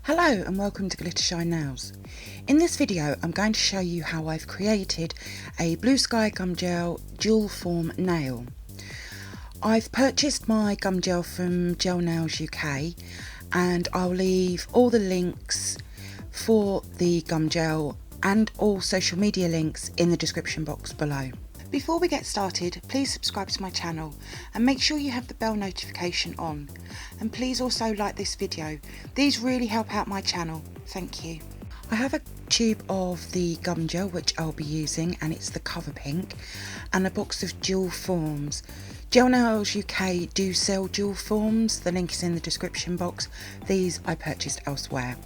Hello and welcome to glittershinenails. In this video I'm going to show you how I've created a Bluesky Gum Gel dual form nail. I've purchased my gum gel from Gelnailsuk and I'll leave all the links for the gum gel and all social media links in the description box below. Before we get started, please subscribe to my channel and make sure you have the bell notification on, and please also like this video. These really help out my channel, thank you. I have a tube of the gum gel which I'll be using, and it's the cover pink, and a box of dual forms. Gelnailsuk do sell dual forms, the link is in the description box. These I purchased elsewhere.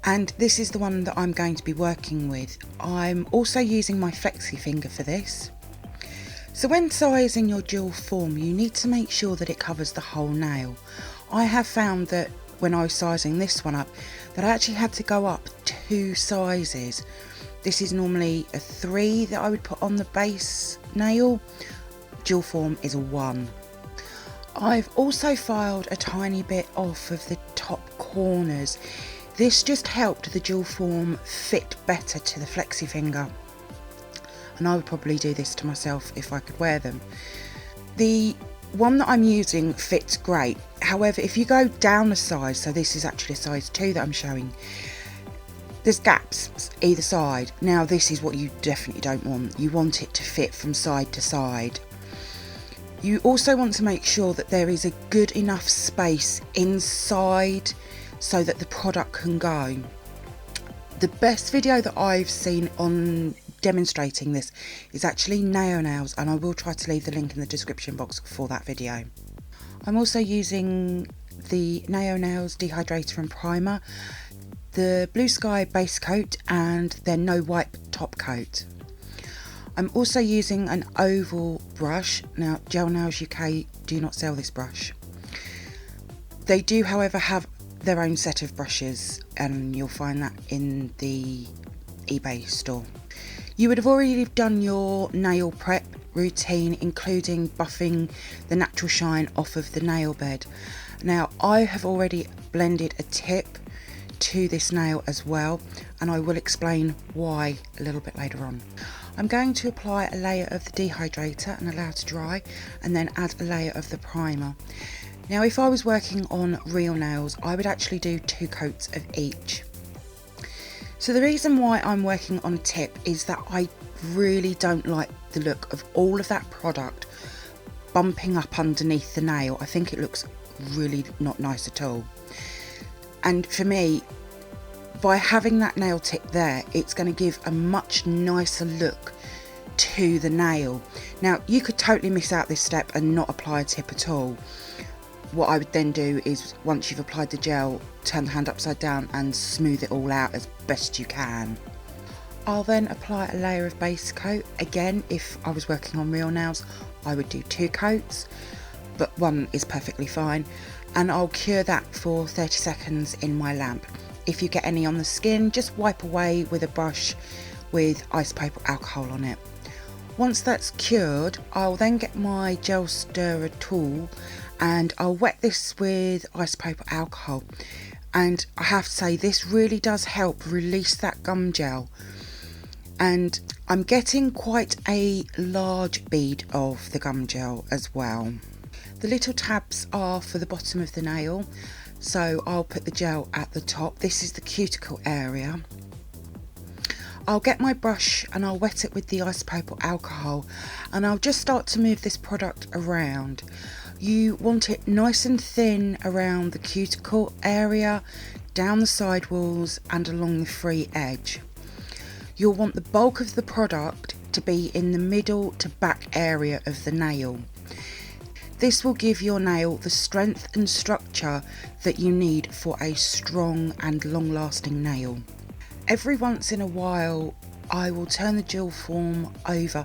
And this is the one that I'm going to be working with. I'm also using my flexi finger for this. So when sizing your dual form, you need to make sure that it covers the whole nail. I have found that when I was sizing this one up, that I actually had to go up 2 sizes. This is normally a 3 that I would put on the base nail. Dual form is a 1. I've also filed a tiny bit off of the top corners. This just helped the dual form fit better to the flexi finger, and I would probably do this to myself if I could wear them. The one that I'm using fits great, however if you go down a size, so this is actually a size 2 that I'm showing, there's gaps either side. Now this is what you definitely don't want. You want it to fit from side to side. You also want to make sure that there is a good enough space inside so that the product can go. The best video that I've seen on demonstrating this is actually Naionails, and I will try to leave the link in the description box for that video. I'm also using the Naionails dehydrator and primer, the Bluesky base coat, and their no wipe top coat. I'm also using an oval brush. Now Gelnailsuk do not sell this brush. They do however have their own set of brushes, and you'll find that in the eBay store. You would have already done your nail prep routine, including buffing the natural shine off of the nail bed. Now I have already blended a tip to this nail as well, and I will explain why a little bit later on. I'm going to apply a layer of the dehydrator and allow it to dry, and then add a layer of the primer. Now if I was working on real nails, I would actually do 2 coats of each. So the reason why I'm working on a tip is that I really don't like the look of all of that product bumping up underneath the nail. I think it looks really not nice at all. And for me, by having that nail tip there, it's going to give a much nicer look to the nail. Now you could totally miss out this step and not apply a tip at all. What I would then do is, once you've applied the gel, turn the hand upside down and smooth it all out as best you can. I'll then apply a layer of base coat. Again, if I was working on real nails, I would do 2 coats, but 1 is perfectly fine. And I'll cure that for 30 seconds in my lamp. If you get any on the skin, just wipe away with a brush with isopropyl alcohol on it. Once that's cured, I'll then get my gel stirrer tool and I'll wet this with isopropyl alcohol, and I have to say this really does help release that gum gel. And I'm getting quite a large bead of the gum gel as well. The little tabs are for the bottom of the nail, so I'll put the gel at the top. This is the cuticle area. I'll get my brush and I'll wet it with the isopropyl alcohol, and I'll just start to move this product around. You want it nice and thin around the cuticle area, down the side walls and along the free edge. You'll want the bulk of the product to be in the middle to back area of the nail. This will give your nail the strength and structure that you need for a strong and long-lasting nail. Every once in a while I will turn the dual form over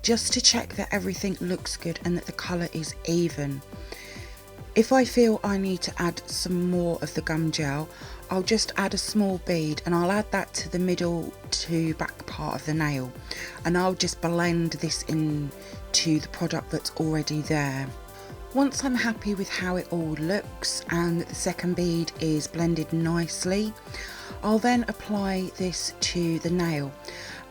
just to check that everything looks good and that the colour is even. If I feel I need to add some more of the gum gel, I'll just add a small bead and I'll add that to the middle to back part of the nail, and I'll just blend this into the product that's already there. Once I'm happy with how it all looks and the second bead is blended nicely, I'll then apply this to the nail,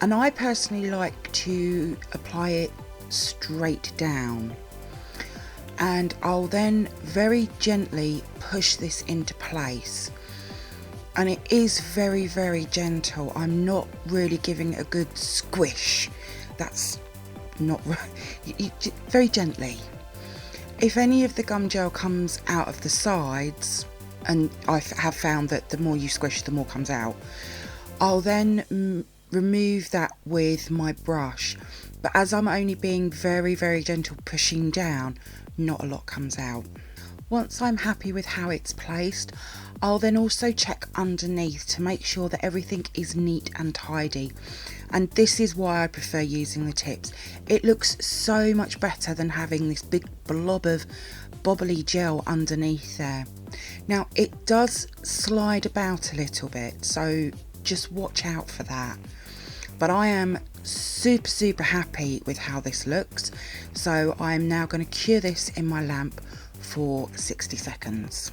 and I personally like to apply it straight down, and I'll then very gently push this into place, and it is very, very gentle. I'm not really giving it a good squish, that's not right. Very gently. If any of the gum gel comes out of the sides, and I have found that the more you squish the more comes out, I'll then remove that with my brush, but as I'm only being very, very gentle pushing down, not a lot comes out. Once I'm happy with how it's placed, I'll then also check underneath to make sure that everything is neat and tidy, and this is why I prefer using the tips. It looks so much better than having this big blob of bobbly gel underneath there. Now it does slide about a little bit, so just watch out for that, but I am super happy with how this looks, so I'm now going to cure this in my lamp for 60 seconds.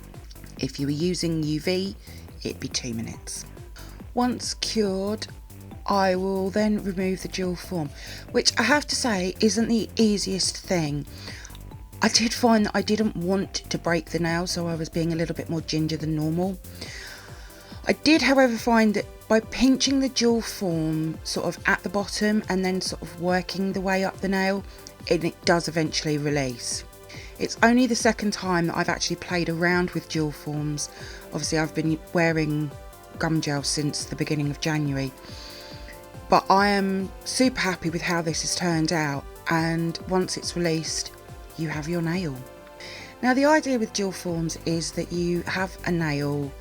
If you were using UV, it'd be 2 minutes. Once cured, I will then remove the dual form, which I have to say isn't the easiest thing. I did find that I didn't want to break the nail, so I was being a little bit more ginger than normal. I did, however, find that by pinching the dual form sort of at the bottom and then sort of working the way up the nail, it does eventually release. It's only the second time that I've actually played around with dual forms. Obviously I've been wearing gum gel since the beginning of January, but I am super happy with how this has turned out, and once it's released you have your nail. Now the idea with dual forms is that you have a nail,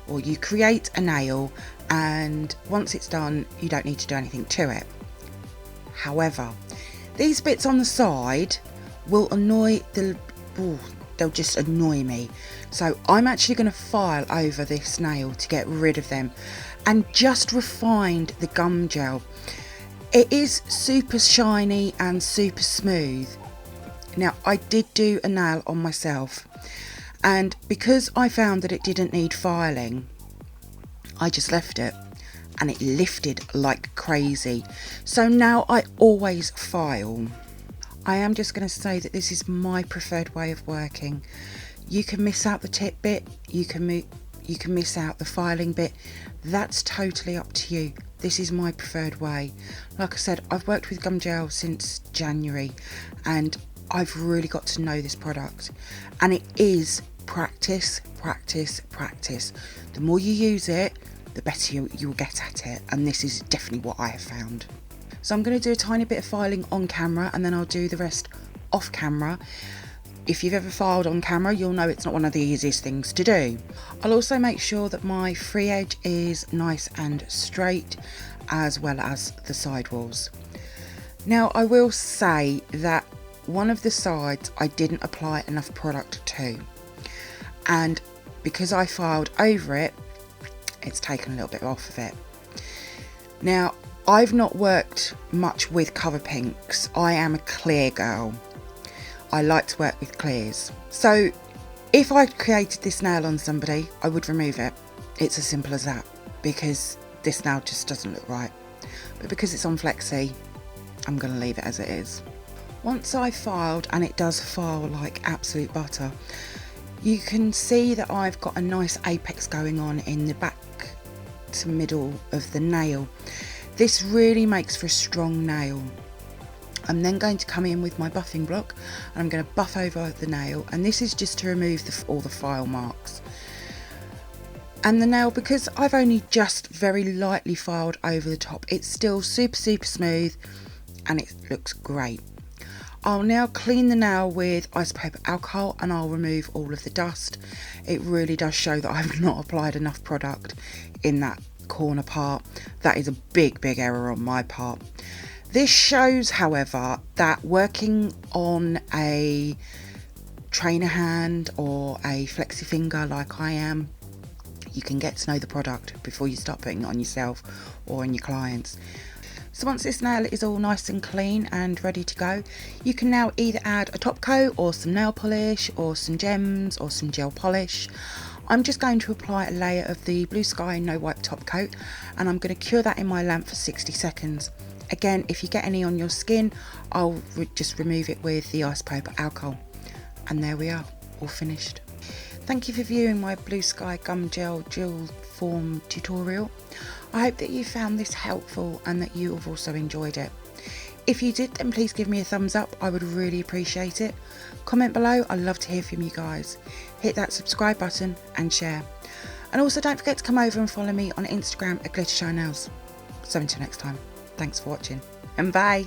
or you create a nail, and once it's done you don't need to do anything to it. However, these bits on the side will they'll just annoy me, so I'm actually going to file over this nail to get rid of them and just refine the gum gel. It is super shiny and super smooth. Now I did do a nail on myself, and because I found that it didn't need filing, I just left it and it lifted like crazy, so now I always file. I am just going to say that this is my preferred way of working. You can miss out the tip bit, you can miss out the filing bit, that's totally up to you. This is my preferred way. Like I said, I've worked with gum gel since January and I've really got to know this product, and it is practice. The more you use it, the better you will get at it, and this is definitely what I have found. So I'm going to do a tiny bit of filing on camera and then I'll do the rest off camera. If you've ever filed on camera, you'll know it's not one of the easiest things to do. I'll also make sure that my free edge is nice and straight, as well as the sidewalls. Now I will say that one of the sides I didn't apply enough product to, and because I filed over it, it's taken a little bit off of it. Now I've not worked much with colour pinks. I am a clear girl. I like to work with clears. So if I created this nail on somebody, I would remove it. It's as simple as that, because this nail just doesn't look right. But because it's on Flexi, I'm going to leave it as it is. Once I've filed, and it does file like absolute butter, you can see that I've got a nice apex going on in the back to middle of the nail. This really makes for a strong nail. I'm then going to come in with my buffing block and I'm going to buff over the nail, and this is just to remove all the file marks. And the nail, because I've only just very lightly filed over the top, it's still super smooth and it looks great. I'll now clean the nail with isopropyl alcohol and I'll remove all of the dust. It really does show that I've not applied enough product in that corner part. That is a big error on my part. This shows, however, that working on a trainer hand or a flexi finger like I am, you can get to know the product before you start putting it on yourself or on your clients. So once this nail is all nice and clean and ready to go, you can now either add a top coat or some nail polish or some gems or some gel polish. I'm just going to apply a layer of the Bluesky No Wipe top coat, and I'm going to cure that in my lamp for 60 seconds. Again, if you get any on your skin, I'll just remove it with the isopropyl alcohol. And there we are, all finished. Thank you for viewing my Bluesky Gum Gel Duel form tutorial. I hope that you found this helpful and that you have also enjoyed it. If you did, then please give me a thumbs up, I would really appreciate it. Comment below, I'd love to hear from you guys. Hit that subscribe button and share. And also don't forget to come over and follow me on Instagram at glittershinenails. So until next time, thanks for watching and bye.